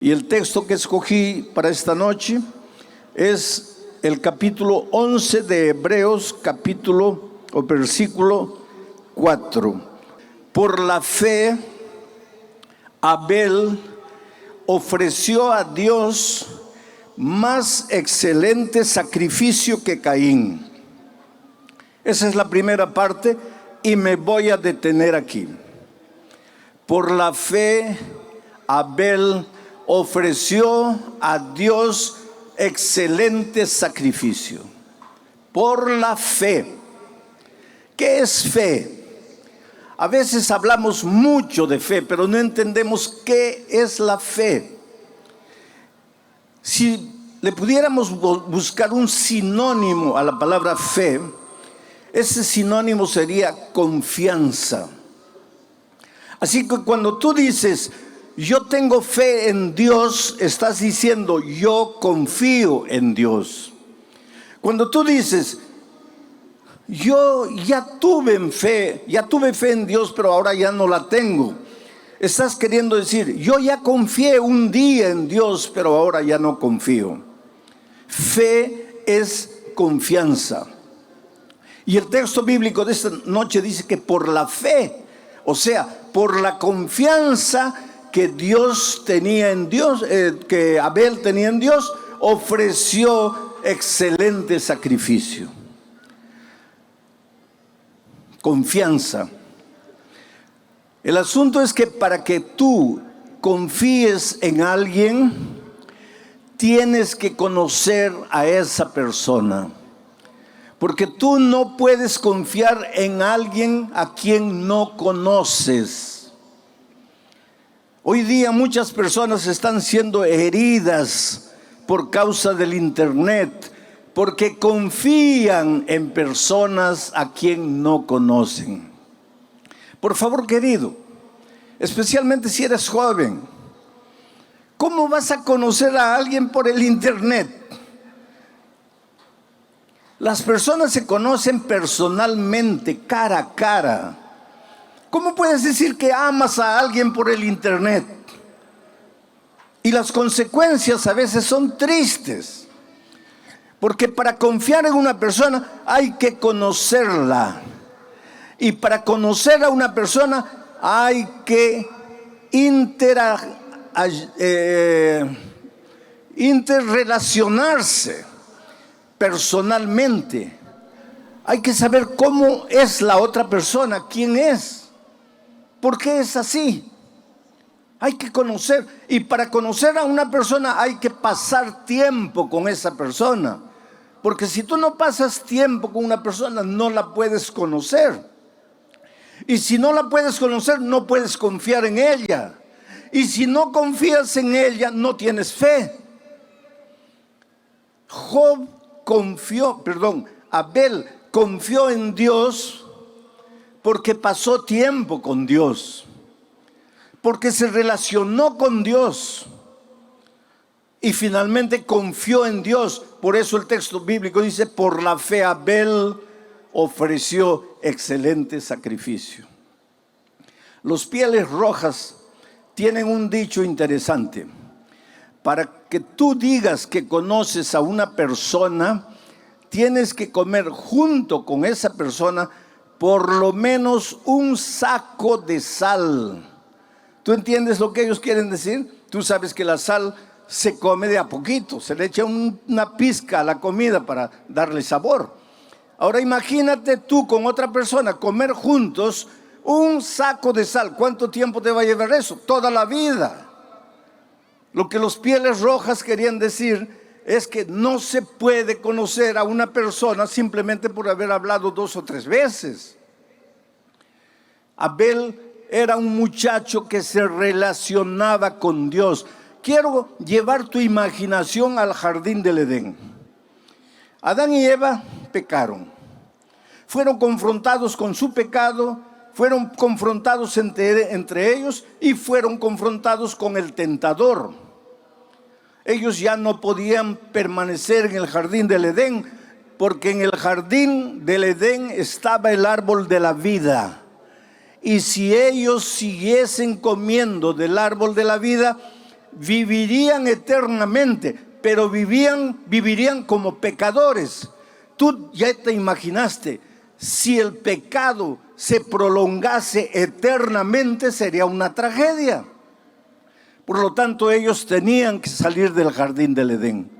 Y el texto que escogí para esta noche es el capítulo 11 de Hebreos, versículo 4. Por la fe, Abel ofreció a Dios más excelente sacrificio que Caín. Esa es la primera parte y me voy a detener aquí. Por la fe, Abel ofreció a Dios excelente sacrificio. Por la fe. ¿Qué es fe? A veces hablamos mucho de fe, pero no entendemos qué es la fe. Si le pudiéramos buscar un sinónimo a la palabra fe, ese sinónimo sería confianza. Así que cuando tú dices, yo tengo fe en Dios, estás diciendo, yo confío en Dios. Cuando tú dices, yo ya tuve fe en Dios, pero ahora ya no la tengo, estás queriendo decir, yo ya confié un día en Dios, pero ahora ya no confío. Fe es confianza. Y el texto bíblico de esta noche dice que por la fe, o sea, por la confianza que Dios tenía en Dios, que Abel tenía en Dios, ofreció excelente sacrificio. Confianza. El asunto es que para que tú confíes en alguien, tienes que conocer a esa persona. Porque tú no puedes confiar en alguien a quien no conoces. Hoy día muchas personas están siendo heridas por causa del internet, porque confían en personas a quien no conocen. Por favor, querido, especialmente si eres joven, ¿cómo vas a conocer a alguien por el internet? Las personas se conocen personalmente, cara a cara. ¿Cómo puedes decir que amas a alguien por el internet? Y las consecuencias a veces son tristes. Porque para confiar en una persona hay que conocerla. Y para conocer a una persona hay que interrelacionarse personalmente. Hay que saber cómo es la otra persona, quién es. ¿Por qué es así? Hay que conocer. Y para conocer a una persona hay que pasar tiempo con esa persona. Porque si tú no pasas tiempo con una persona, no la puedes conocer. Y si no la puedes conocer, no puedes confiar en ella. Y si no confías en ella, no tienes fe. Abel confió en Dios porque pasó tiempo con Dios, porque se relacionó con Dios y finalmente confió en Dios. Por eso el texto bíblico dice, por la fe Abel ofreció excelente sacrificio. Los Pieles Rojas tienen un dicho interesante. Para que tú digas que conoces a una persona, tienes que comer junto con esa persona por lo menos un saco de sal. ¿Tú entiendes lo que ellos quieren decir? Tú sabes que la sal se come de a poquito, se le echa una pizca a la comida para darle sabor. Ahora imagínate tú con otra persona comer juntos un saco de sal. ¿Cuánto tiempo te va a llevar eso? Toda la vida. Lo que los Pieles Rojas querían decir es que no se puede conocer a una persona simplemente por haber hablado 2 o 3 veces. Abel era un muchacho que se relacionaba con Dios. Quiero llevar tu imaginación al jardín del Edén. Adán y Eva pecaron. Fueron confrontados con su pecado, fueron confrontados entre ellos y fueron confrontados con el tentador. Ellos ya no podían permanecer en el jardín del Edén, porque en el jardín del Edén estaba el árbol de la vida. Y si ellos siguiesen comiendo del árbol de la vida, vivirían eternamente, pero vivirían como pecadores. Tú ya te imaginaste, si el pecado se prolongase eternamente, sería una tragedia. Por lo tanto, ellos tenían que salir del jardín del Edén.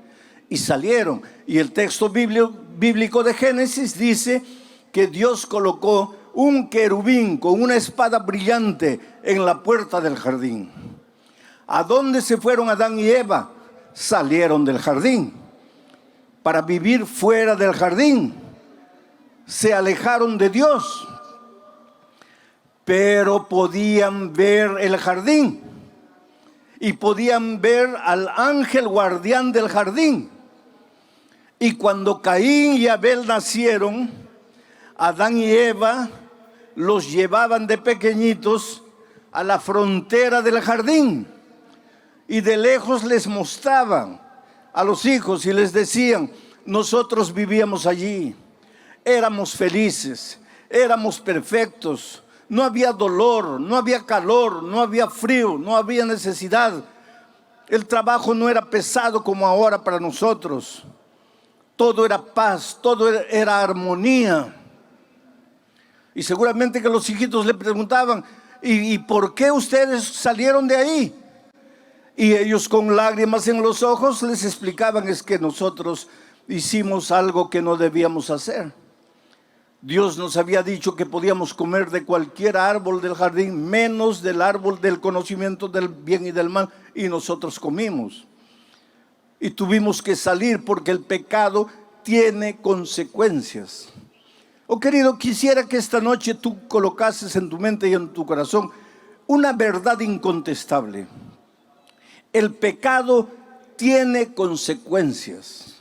Y salieron. Y el texto bíblico de Génesis dice que Dios colocó un querubín con una espada brillante en la puerta del jardín. ¿A dónde se fueron Adán y Eva? Salieron del jardín para vivir fuera del jardín. Se alejaron de Dios, pero podían ver el jardín y podían ver al ángel guardián del jardín. Y cuando Caín y Abel nacieron, Adán y Eva los llevaban de pequeñitos a la frontera del jardín y de lejos les mostraban a los hijos y les decían: nosotros vivíamos allí, éramos felices, éramos perfectos, no había dolor, no había calor, no había frío, no había necesidad. El trabajo no era pesado como ahora para nosotros. Todo era paz, todo era armonía. Y seguramente que los hijitos le preguntaban: ¿y por qué ustedes salieron de ahí? Y ellos con lágrimas en los ojos les explicaban: es que nosotros hicimos algo que no debíamos hacer. Dios nos había dicho que podíamos comer de cualquier árbol del jardín, menos del árbol del conocimiento del bien y del mal, y nosotros comimos. Y tuvimos que salir porque el pecado tiene consecuencias. Oh querido, quisiera que esta noche tú colocases en tu mente y en tu corazón una verdad incontestable. El pecado tiene consecuencias.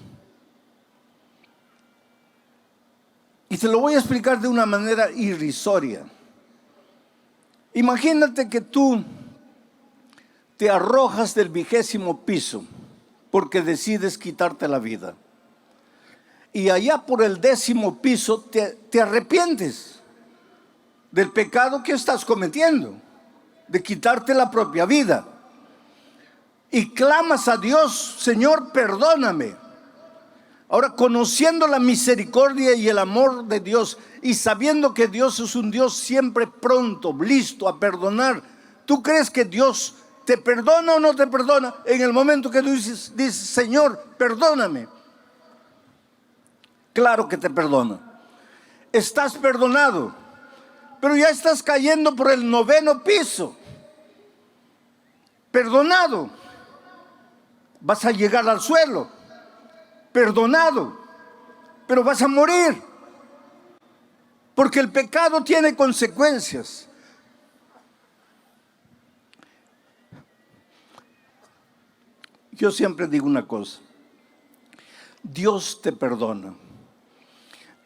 Y te lo voy a explicar de una manera irrisoria. Imagínate que tú te arrojas del 20º piso porque decides quitarte la vida. Y allá por el 10º piso te arrepientes del pecado que estás cometiendo, de quitarte la propia vida. Y clamas a Dios: Señor, perdóname. Ahora, conociendo la misericordia y el amor de Dios y sabiendo que Dios es un Dios siempre pronto, listo a perdonar, ¿tú crees que Dios te perdona o no te perdona en el momento que tú dices Señor, perdóname? Claro que te perdona. Estás perdonado, pero ya estás cayendo por el 9º piso. Perdonado. Vas a llegar al suelo. Perdonado, pero vas a morir, porque el pecado tiene consecuencias. Yo siempre digo una cosa: Dios te perdona.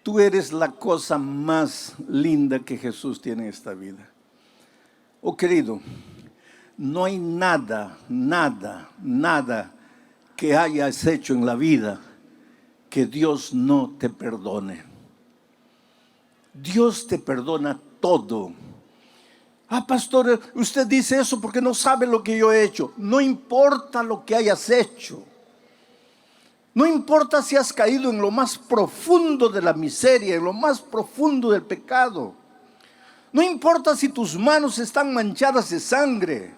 Tú eres la cosa más linda que Jesús tiene en esta vida. Oh querido, no hay nada que hayas hecho en la vida que Dios no te perdone. Dios te perdona todo. Ah, pastor, usted dice eso porque no sabe lo que yo he hecho. No importa lo que hayas hecho. No importa si has caído en lo más profundo de la miseria, en lo más profundo del pecado. No importa si tus manos están manchadas de sangre,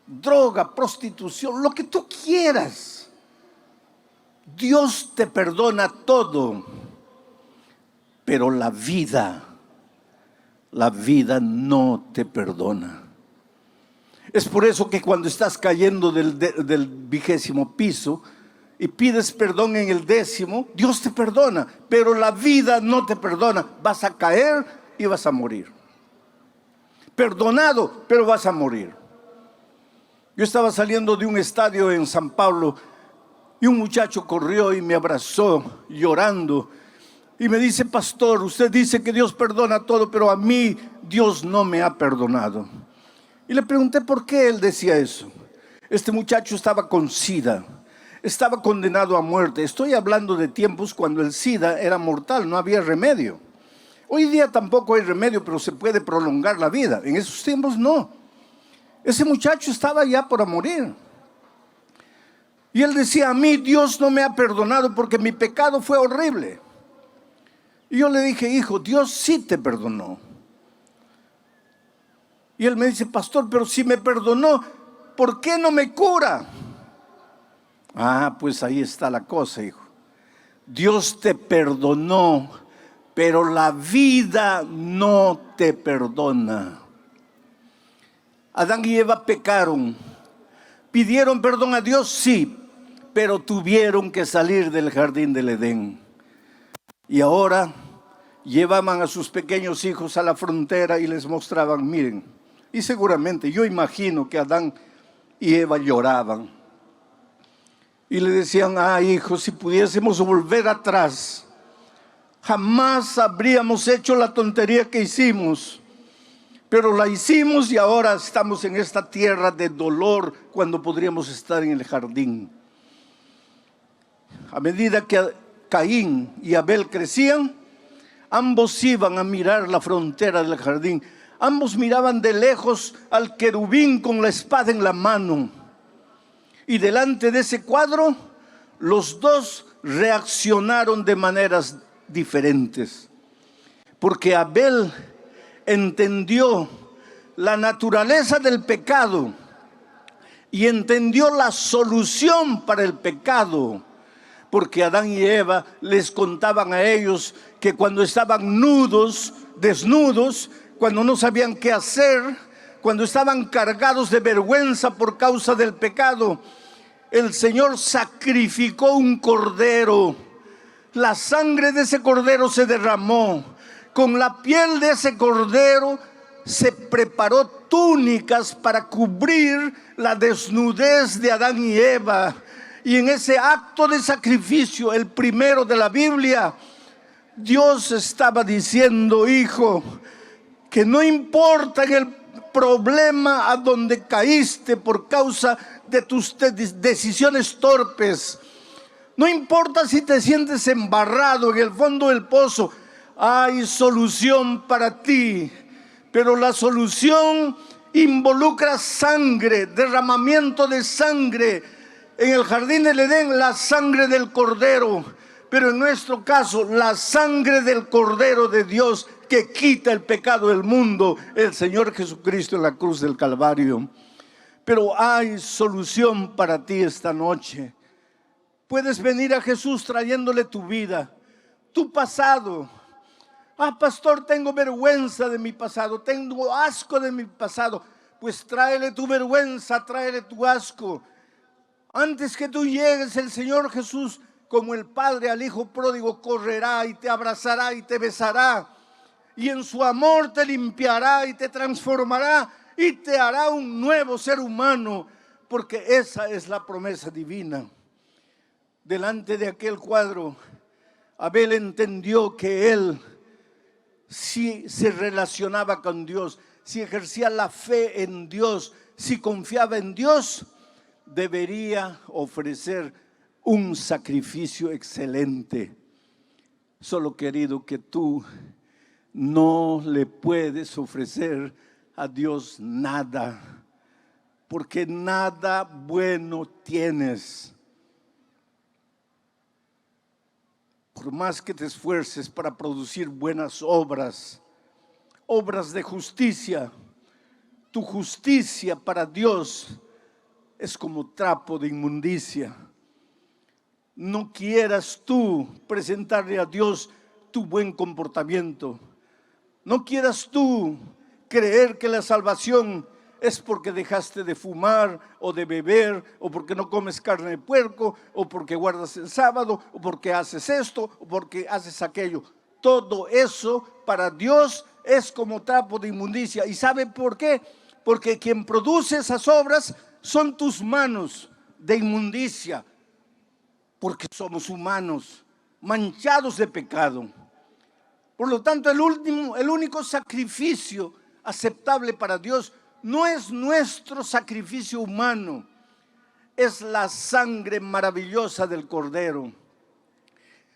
droga, prostitución, lo que tú quieras. Dios te perdona todo, pero la vida no te perdona. Es por eso que cuando estás cayendo del 20º piso y pides perdón en el 10º, Dios te perdona, pero la vida no te perdona. Vas a caer y vas a morir. Perdonado, pero vas a morir. Yo estaba saliendo de un estadio en San Pablo y un muchacho corrió y me abrazó llorando y me dice: pastor, usted dice que Dios perdona todo, pero a mí Dios no me ha perdonado. Y le pregunté por qué él decía eso. Este muchacho estaba con SIDA, estaba condenado a muerte. Estoy hablando de tiempos cuando el SIDA era mortal, no había remedio. Hoy día tampoco hay remedio, pero se puede prolongar la vida. En esos tiempos no. Ese muchacho estaba ya por morir. Y él decía, a mí Dios no me ha perdonado porque mi pecado fue horrible. Y yo le dije, hijo, Dios sí te perdonó. Y él me dice, pastor, pero si me perdonó, ¿por qué no me cura? Ah, pues ahí está la cosa, hijo. Dios te perdonó, pero la vida no te perdona. Adán y Eva pecaron. ¿Pidieron perdón a Dios? Sí, pero tuvieron que salir del jardín del Edén. Y ahora llevaban a sus pequeños hijos a la frontera y les mostraban, miren. Y seguramente, yo imagino que Adán y Eva lloraban. Y le decían, hijo, si pudiésemos volver atrás, jamás habríamos hecho la tontería que hicimos. Pero la hicimos y ahora estamos en esta tierra de dolor cuando podríamos estar en el jardín. A medida que Caín y Abel crecían, ambos iban a mirar la frontera del jardín. Ambos miraban de lejos al querubín con la espada en la mano. Y delante de ese cuadro, los dos reaccionaron de maneras diferentes. Porque Abel entendió la naturaleza del pecado y entendió la solución para el pecado. Porque Adán y Eva les contaban a ellos que cuando estaban desnudos, cuando no sabían qué hacer, cuando estaban cargados de vergüenza por causa del pecado, el Señor sacrificó un cordero. La sangre de ese cordero se derramó. Con la piel de ese cordero se preparó túnicas para cubrir la desnudez de Adán y Eva. Y en ese acto de sacrificio, el primero de la Biblia, Dios estaba diciendo, hijo, que no importa en el problema a donde caíste por causa de tus decisiones torpes, no importa si te sientes embarrado en el fondo del pozo, hay solución para ti. Pero la solución involucra sangre, derramamiento de sangre. En el jardín del Edén, la sangre del cordero. Pero en nuestro caso, la sangre del Cordero de Dios que quita el pecado del mundo, el Señor Jesucristo en la cruz del Calvario. Pero hay solución para ti esta noche. Puedes venir a Jesús trayéndole tu vida, tu pasado. Pastor, tengo vergüenza de mi pasado, tengo asco de mi pasado. Pues tráele tu vergüenza, tráele tu asco. Antes que tú llegues, el Señor Jesús, como el Padre al Hijo pródigo, correrá y te abrazará y te besará. Y en su amor te limpiará y te transformará y te hará un nuevo ser humano. Porque esa es la promesa divina. Delante de aquel cuadro, Abel entendió que él, si se relacionaba con Dios, si ejercía la fe en Dios, si confiaba en Dios, debería ofrecer un sacrificio excelente. Solo, querido, que tú no le puedes ofrecer a Dios nada, porque nada bueno tienes. Por más que te esfuerces para producir buenas obras, obras de justicia, tu justicia para Dios es como trapo de inmundicia. No quieras tú presentarle a Dios tu buen comportamiento. No quieras tú creer que la salvación es porque dejaste de fumar o de beber, o porque no comes carne de puerco, o porque guardas el sábado, o porque haces esto, o porque haces aquello. Todo eso para Dios es como trapo de inmundicia. ¿Y sabe por qué? Porque quien produce esas obras son tus manos de inmundicia, porque somos humanos, manchados de pecado. Por lo tanto, el único sacrificio aceptable para Dios no es nuestro sacrificio humano, es la sangre maravillosa del Cordero.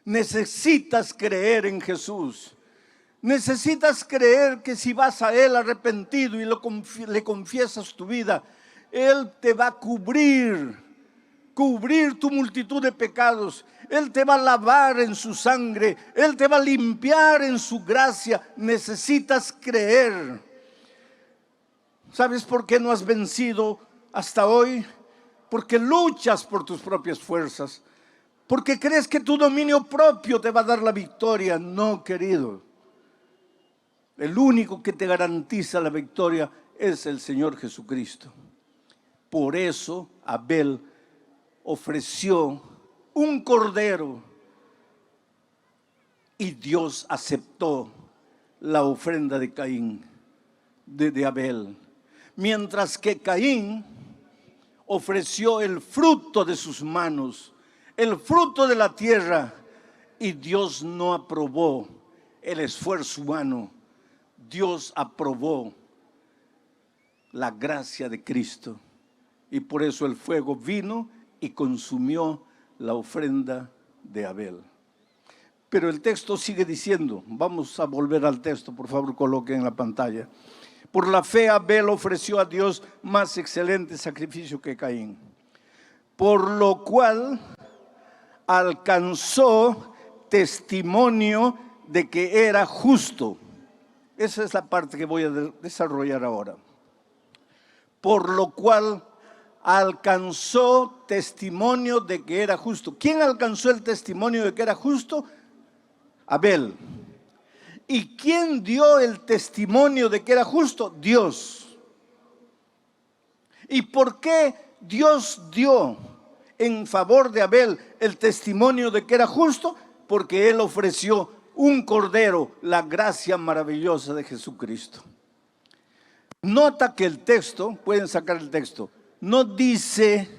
Necesitas creer en Jesús. Necesitas creer que si vas a Él arrepentido y le confiesas tu vida, Él te va a cubrir tu multitud de pecados. Él te va a lavar en su sangre, Él te va a limpiar en su gracia. Necesitas creer. ¿Sabes por qué no has vencido hasta hoy? Porque luchas por tus propias fuerzas, porque crees que tu dominio propio te va a dar la victoria. No, querido. El único que te garantiza la victoria es el Señor Jesucristo. Por eso Abel ofreció un cordero y Dios aceptó la ofrenda de Caín, de Abel. Mientras que Caín ofreció el fruto de sus manos, el fruto de la tierra, y Dios no aprobó el esfuerzo humano. Dios aprobó la gracia de Cristo, y por eso el fuego vino y consumió la ofrenda de Abel. Pero el texto sigue diciendo, vamos a volver al texto, por favor coloquen en la pantalla. Por la fe Abel ofreció a Dios más excelente sacrificio que Caín, por lo cual alcanzó testimonio de que era justo. Esa es la parte que voy a desarrollar ahora. Por lo cual alcanzó testimonio de que era justo. ¿Quién alcanzó el testimonio de que era justo? Abel. ¿Y quién dio el testimonio de que era justo? Dios. ¿Y por qué Dios dio en favor de Abel el testimonio de que era justo? Porque él ofreció un cordero, la gracia maravillosa de Jesucristo. Nota que el texto, pueden sacar el texto, no dice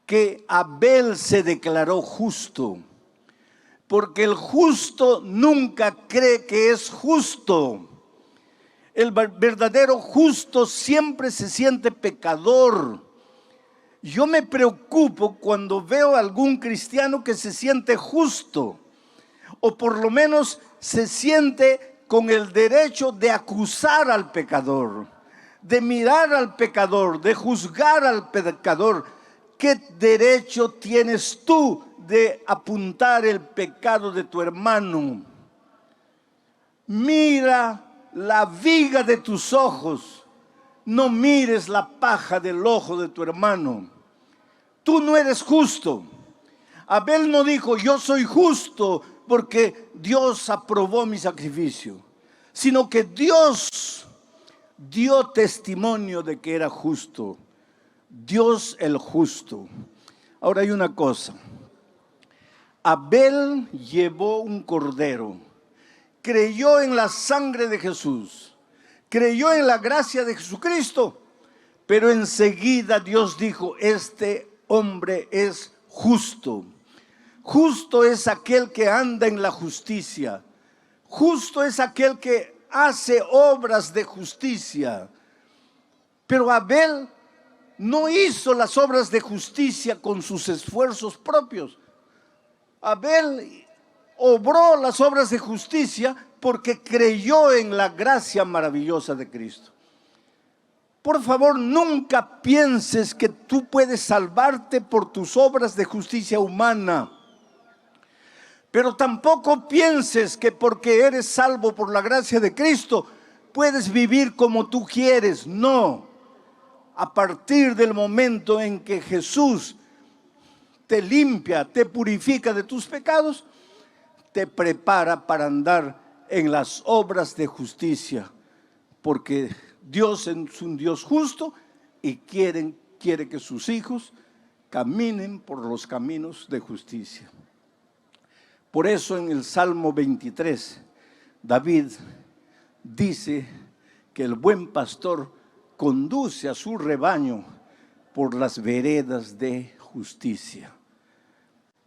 que Abel se declaró justo, porque el justo nunca cree que es justo. El verdadero justo siempre se siente pecador. Yo me preocupo cuando veo a algún cristiano que se siente justo, o por lo menos se siente con el derecho de acusar al pecador, de mirar al pecador, de juzgar al pecador. ¿Qué derecho tienes tú de apuntar el pecado de tu hermano? Mira la viga de tus ojos, no mires la paja del ojo de tu hermano. Tú no eres justo. Abel no dijo, yo soy justo porque Dios aprobó mi sacrificio, sino que Dios dio testimonio de que era justo. Dios el justo. Ahora hay una cosa. Abel llevó un cordero, creyó en la sangre de Jesús, creyó en la gracia de Jesucristo, pero enseguida Dios dijo, este hombre es justo. Justo es aquel que anda en la justicia. Justo es aquel que hace obras de justicia. Pero Abel no hizo las obras de justicia con sus esfuerzos propios. Abel obró las obras de justicia porque creyó en la gracia maravillosa de Cristo. Por favor, nunca pienses que tú puedes salvarte por tus obras de justicia humana. Pero tampoco pienses que porque eres salvo por la gracia de Cristo, puedes vivir como tú quieres. No. A partir del momento en que Jesús te limpia, te purifica de tus pecados, te prepara para andar en las obras de justicia. Porque Dios es un Dios justo y quiere que sus hijos caminen por los caminos de justicia. Por eso en el Salmo 23, David dice que el buen pastor conduce a su rebaño por las veredas de justicia.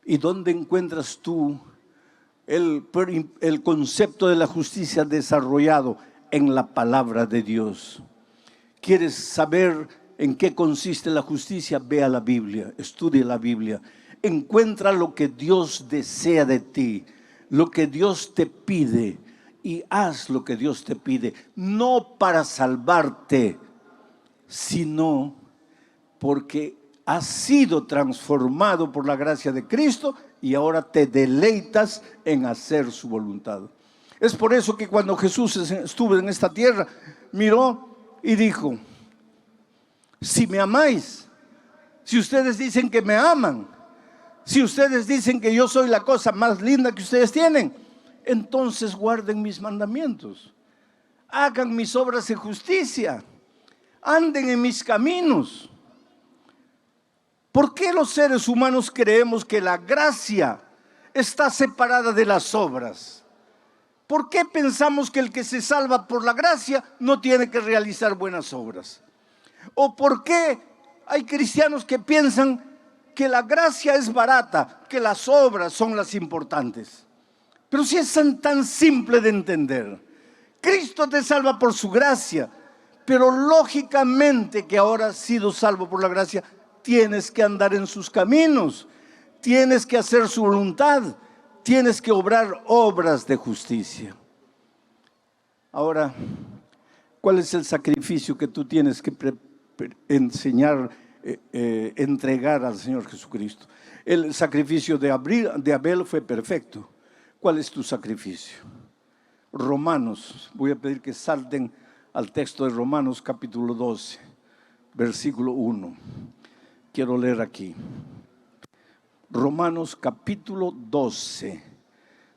¿Y dónde encuentras tú el concepto de la justicia desarrollado? En la palabra de Dios. ¿Quieres saber en qué consiste la justicia? Ve a la Biblia, estudia la Biblia. Encuentra lo que Dios desea de ti, lo que Dios te pide, y haz lo que Dios te pide, no para salvarte, sino porque has sido transformado por la gracia de Cristo y ahora te deleitas en hacer su voluntad. Es por eso que cuando Jesús estuvo en esta tierra, miró y dijo: si me amáis, si ustedes dicen que me aman, si ustedes dicen que yo soy la cosa más linda que ustedes tienen, entonces guarden mis mandamientos, hagan mis obras de justicia, anden en mis caminos. ¿Por qué los seres humanos creemos que la gracia está separada de las obras? ¿Por qué pensamos que el que se salva por la gracia no tiene que realizar buenas obras? ¿O por qué hay cristianos que piensan que la gracia es barata, que las obras son las importantes? Pero si es tan simple de entender. Cristo te salva por su gracia, pero lógicamente que ahora has sido salvo por la gracia, tienes que andar en sus caminos, tienes que hacer su voluntad, tienes que obrar obras de justicia. Ahora, ¿cuál es el sacrificio que tú tienes que entregar al Señor Jesucristo? El sacrificio de Abel fue perfecto. ¿Cuál es tu sacrificio? Romanos, voy a pedir que salten al texto de Romanos capítulo 12, versículo 1. Quiero leer aquí. Romanos capítulo 12,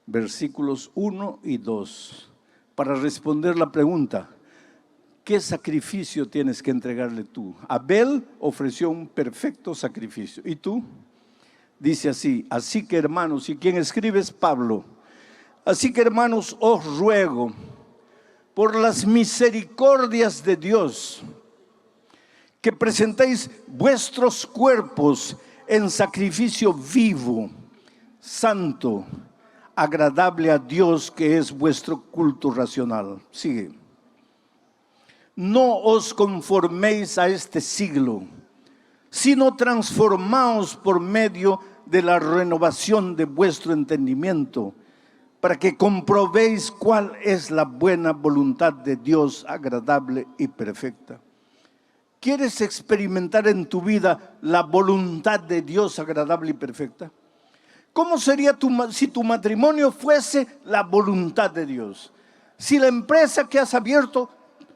versículos 1 y 2. Para responder la pregunta, ¿qué sacrificio tienes que entregarle tú? Abel ofreció un perfecto sacrificio. ¿Y tú? Dice así: así que hermanos, ¿y quién escribe? Es Pablo. Así que hermanos, os ruego por las misericordias de Dios que presentéis vuestros cuerpos en sacrificio vivo, santo, agradable a Dios, que es vuestro culto racional. Sigue. No os conforméis a este siglo, sino transformaos por medio de la renovación de vuestro entendimiento, para que comprobéis cuál es la buena voluntad de Dios, agradable y perfecta. ¿Quieres experimentar en tu vida la voluntad de Dios agradable y perfecta? ¿Cómo sería si tu matrimonio fuese la voluntad de Dios? Si la empresa que has abierto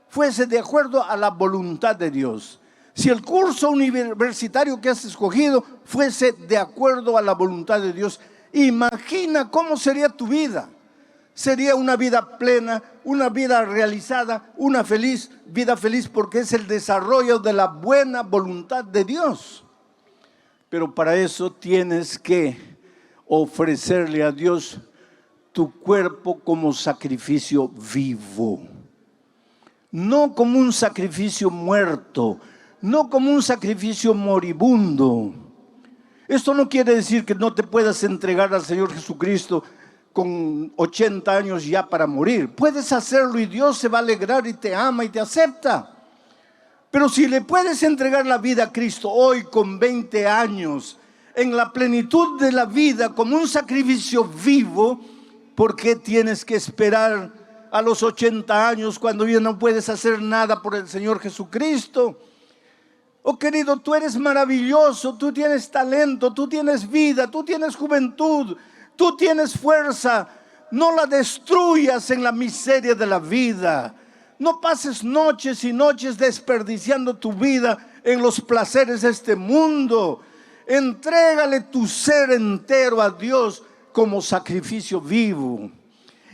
fuese de acuerdo a la voluntad de Dios. Si el curso universitario que has escogido fuese de acuerdo a la voluntad de Dios. Imagina cómo sería tu vida. Sería una vida plena, una vida realizada, una vida feliz, porque es el desarrollo de la buena voluntad de Dios. Pero para eso tienes que ofrecerle a Dios tu cuerpo como sacrificio vivo, no como un sacrificio muerto, no como un sacrificio moribundo. Esto no quiere decir que no te puedas entregar al Señor Jesucristo con 80 años ya para morir. Puedes hacerlo y Dios se va a alegrar y te ama y te acepta. Pero si le puedes entregar la vida a Cristo hoy con 20 años, en la plenitud de la vida, como un sacrificio vivo, ¿por qué tienes que esperar a los 80 años cuando ya no puedes hacer nada por el Señor Jesucristo? Oh querido, tú eres maravilloso, tú tienes talento, tú tienes vida, tú tienes juventud, tú tienes fuerza. No la destruyas en la miseria de la vida. No pases noches y noches desperdiciando tu vida en los placeres de este mundo. Entrégale tu ser entero a Dios como sacrificio vivo.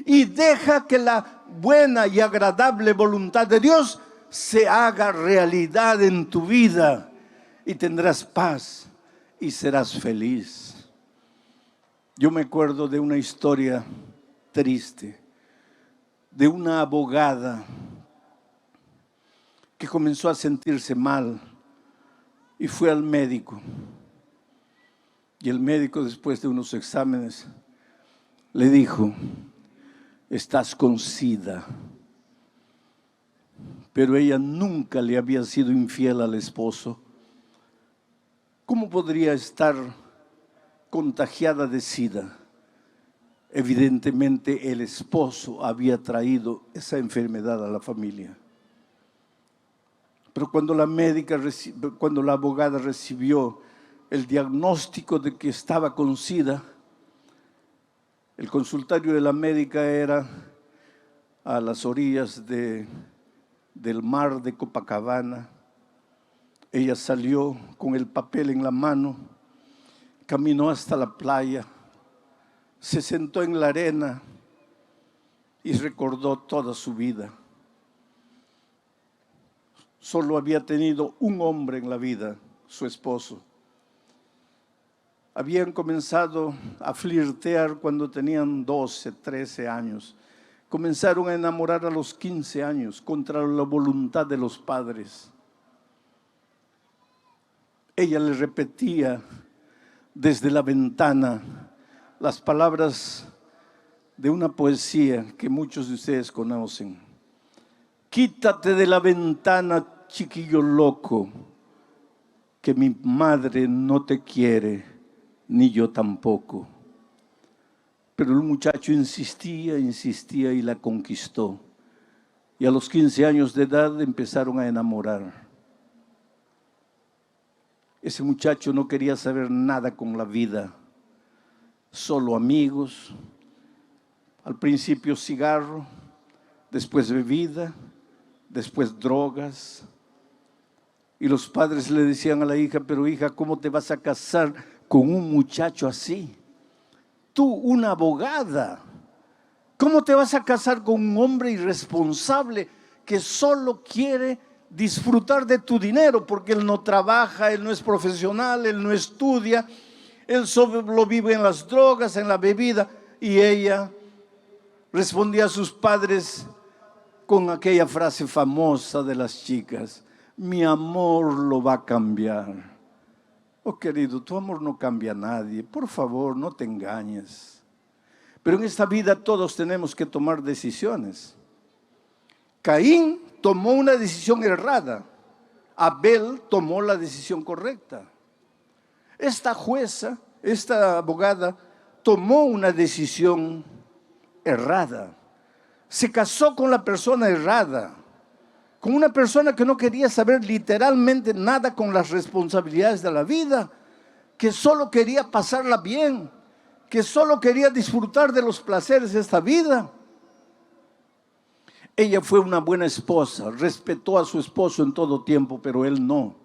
Y deja que la buena y agradable voluntad de Dios se haga realidad en tu vida. Y tendrás paz y serás feliz. Yo me acuerdo de una historia triste de una abogada que comenzó a sentirse mal y fue al médico. Y el médico, después de unos exámenes, le dijo: estás con SIDA. Pero ella nunca le había sido infiel al esposo. ¿Cómo podría estar contagiada de SIDA? Evidentemente el esposo había traído esa enfermedad a la familia. Pero cuando cuando la abogada recibió el diagnóstico de que estaba con SIDA, el consultorio de la médica era a las orillas del mar de Copacabana. Ella salió con el papel en la mano, caminó hasta la playa, se sentó en la arena y recordó toda su vida. Solo había tenido un hombre en la vida, su esposo. Habían comenzado a flirtear cuando tenían 12, 13 años. Comenzaron a enamorar a los 15 años contra la voluntad de los padres. Ella le repetía desde la ventana las palabras de una poesía que muchos de ustedes conocen. Quítate de la ventana, chiquillo loco, que mi madre no te quiere, ni yo tampoco. Pero el muchacho insistía y la conquistó. Y a los 15 años de edad empezaron a enamorar. Ese muchacho no quería saber nada con la vida, solo amigos, al principio cigarro, después bebida, después drogas. Y los padres le decían a la hija, pero hija, ¿cómo te vas a casar con un muchacho así? Tú, una abogada, ¿cómo te vas a casar con un hombre irresponsable que solo quiere disfrutar de tu dinero? Porque él no trabaja, él no es profesional, él no estudia, él solo vive en las drogas, en la bebida. Y ella respondía a sus padres con aquella frase famosa de las chicas: mi amor lo va a cambiar. Oh querido, tu amor no cambia a nadie, por favor, no te engañes. Pero en esta vida todos tenemos que tomar decisiones. Caín tomó una decisión errada, Abel tomó la decisión correcta. Esta jueza, esta abogada, tomó una decisión errada. Se casó con la persona errada, con una persona que no quería saber literalmente nada con las responsabilidades de la vida, que solo quería pasarla bien, que solo quería disfrutar de los placeres de esta vida. Ella fue una buena esposa, respetó a su esposo en todo tiempo, pero él no.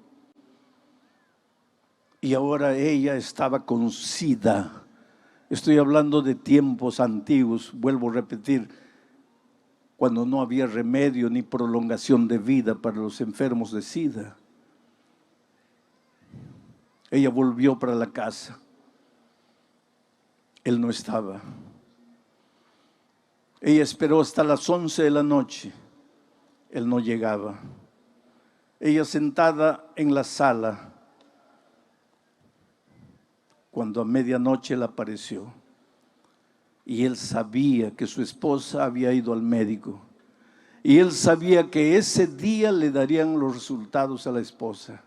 Y ahora ella estaba con SIDA. Estoy hablando de tiempos antiguos, vuelvo a repetir, cuando no había remedio ni prolongación de vida para los enfermos de SIDA. Ella volvió para la casa. Él no estaba. Ella esperó hasta las 11 de la noche. Él no llegaba. Ella sentada en la sala, cuando a medianoche él apareció. Y él sabía que su esposa había ido al médico. Y él sabía que ese día le darían los resultados a la esposa.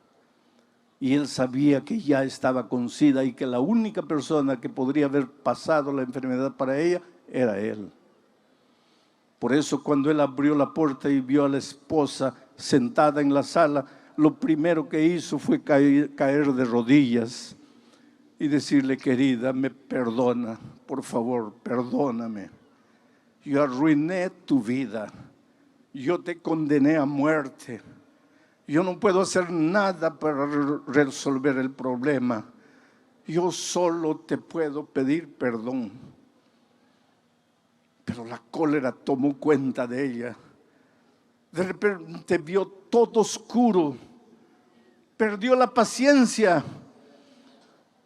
Y él sabía que ya estaba con SIDA y que la única persona que podría haber pasado la enfermedad para ella era él. Por eso cuando él abrió la puerta y vio a la esposa sentada en la sala, lo primero que hizo fue caer de rodillas y decirle: querida, me perdona, por favor, perdóname. Yo arruiné tu vida, yo te condené a muerte. Yo no puedo hacer nada para resolver el problema. Yo solo te puedo pedir perdón. Pero la cólera tomó cuenta de ella. De repente vio todo oscuro. Perdió la paciencia.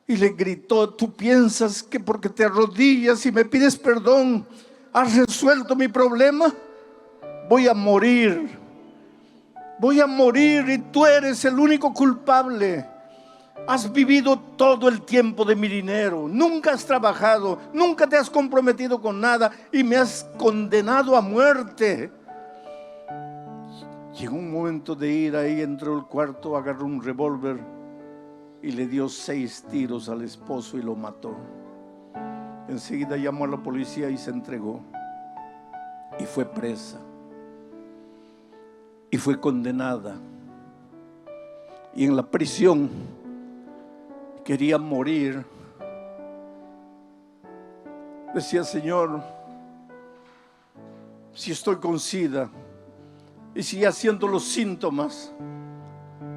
Y le gritó: ¿tú piensas que porque te arrodillas y me pides perdón has resuelto mi problema? Voy a morir. Voy a morir y tú eres el único culpable. Has vivido todo el tiempo de mi dinero. Nunca has trabajado, nunca te has comprometido con nada y me has condenado a muerte. Llegó un momento de ira y entró al cuarto, agarró un revólver y le dio 6 tiros al esposo y lo mató. Enseguida llamó a la policía y se entregó. Y fue presa. Y fue condenada. Y en la prisión quería morir. Decía: Señor, si estoy con SIDA y sigue haciendo los síntomas,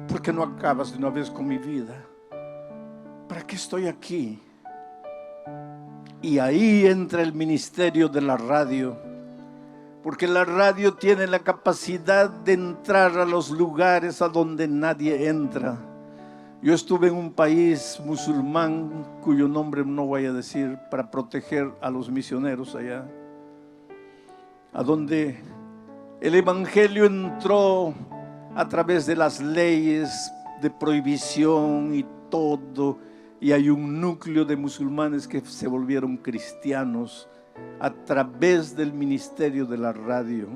¿por qué no acabas de una vez con mi vida? ¿Para qué estoy aquí? Y ahí entra el ministerio de la radio, porque la radio tiene la capacidad de entrar a los lugares a donde nadie entra. Yo estuve en un país musulmán, cuyo nombre no voy a decir, para proteger a los misioneros allá, a donde el evangelio entró a través de las leyes de prohibición y todo, y hay un núcleo de musulmanes que se volvieron cristianos a través del ministerio de la radio.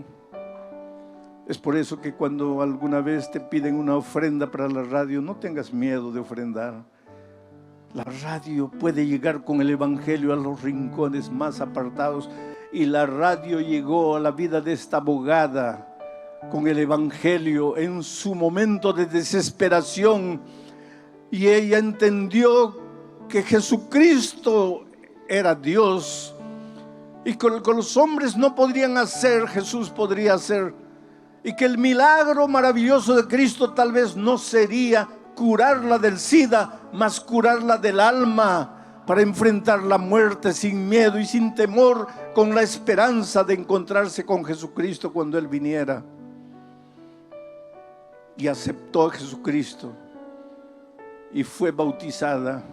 Es por eso que cuando alguna vez te piden una ofrenda para la radio, no tengas miedo de ofrendar. La radio puede llegar con el evangelio a los rincones más apartados, y la radio llegó a la vida de esta abogada con el evangelio en su momento de desesperación, y ella entendió que Jesucristo era Dios, y con los hombres no podrían hacer, Jesús podría hacer, y que el milagro maravilloso de Cristo tal vez no sería curarla del SIDA, mas curarla del alma, para enfrentar la muerte sin miedo y sin temor, con la esperanza de encontrarse con Jesucristo cuando Él viniera. Y aceptó a Jesucristo y fue bautizada.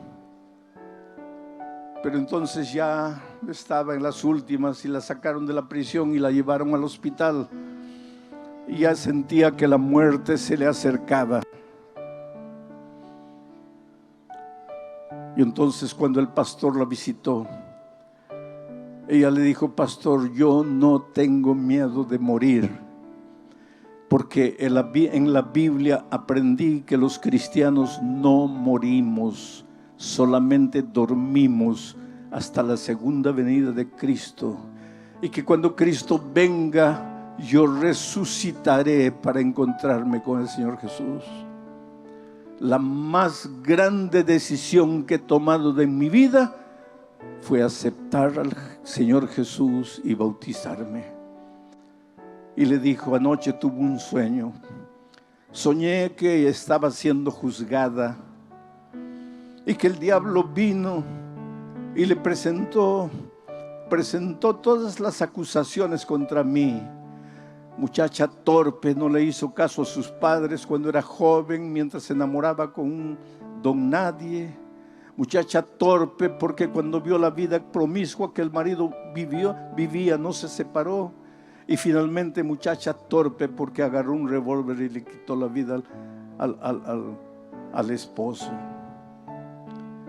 Pero entonces ya estaba en las últimas y la sacaron de la prisión y la llevaron al hospital. Y ya sentía que la muerte se le acercaba. Y entonces cuando el pastor la visitó, ella le dijo: pastor, yo no tengo miedo de morir, porque en la Biblia aprendí que los cristianos no morimos, solamente dormimos hasta la segunda venida de Cristo, y que cuando Cristo venga, yo resucitaré para encontrarme con el Señor Jesús. La más grande decisión que he tomado en mi vida fue aceptar al Señor Jesús y bautizarme. Y le dijo: anoche tuve un sueño. Soñé que estaba siendo juzgada y que el diablo vino y le presentó todas las acusaciones contra mí. Muchacha torpe, no le hizo caso a sus padres cuando era joven, mientras se enamoraba con un don nadie. Muchacha torpe porque cuando vio la vida promiscua que el marido vivía, no se separó. Y finalmente muchacha torpe porque agarró un revólver y le quitó la vida al esposo.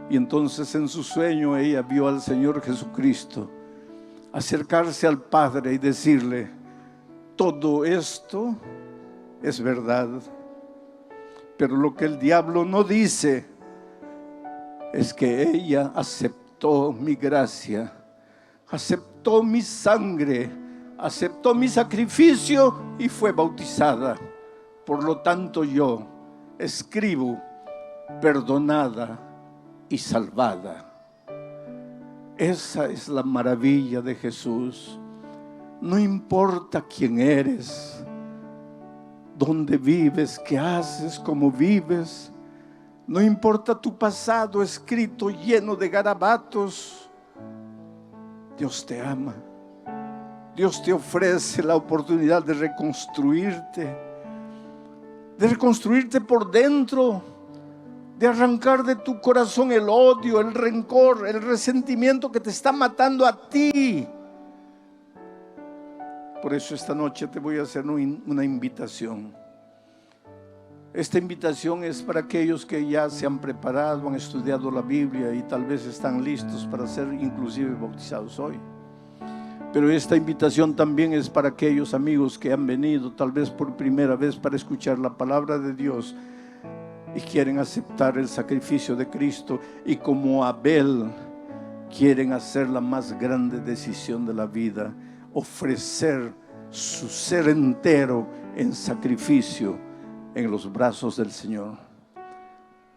Y entonces en su sueño ella vio al Señor Jesucristo acercarse al Padre y decirle: todo esto es verdad, pero lo que el diablo no dice es que ella aceptó mi gracia, aceptó mi sangre, aceptó mi sacrificio y fue bautizada. Por lo tanto yo escribo: perdonada y salvada. Esa es la maravilla de Jesús. No importa quién eres, dónde vives, qué haces, cómo vives. No importa tu pasado escrito lleno de garabatos. Dios te ama. Dios te ofrece la oportunidad de reconstruirte por dentro, de arrancar de tu corazón el odio, el rencor, el resentimiento que te está matando a ti. Por eso esta noche te voy a hacer una invitación. Esta invitación es para aquellos que ya se han preparado, han estudiado la Biblia y tal vez están listos para ser inclusive bautizados hoy. Pero esta invitación también es para aquellos amigos que han venido tal vez por primera vez para escuchar la palabra de Dios y quieren aceptar el sacrificio de Cristo, y como Abel quieren hacer la más grande decisión de la vida, ofrecer su ser entero en sacrificio en los brazos del Señor.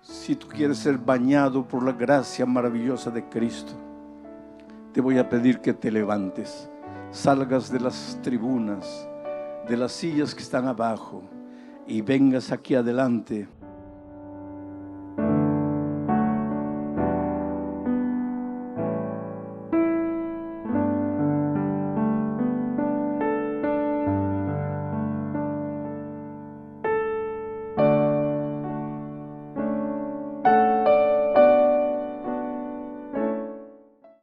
Si tú quieres ser bañado por la gracia maravillosa de Cristo, te voy a pedir que te levantes, salgas de las tribunas, de las sillas que están abajo, y vengas aquí adelante.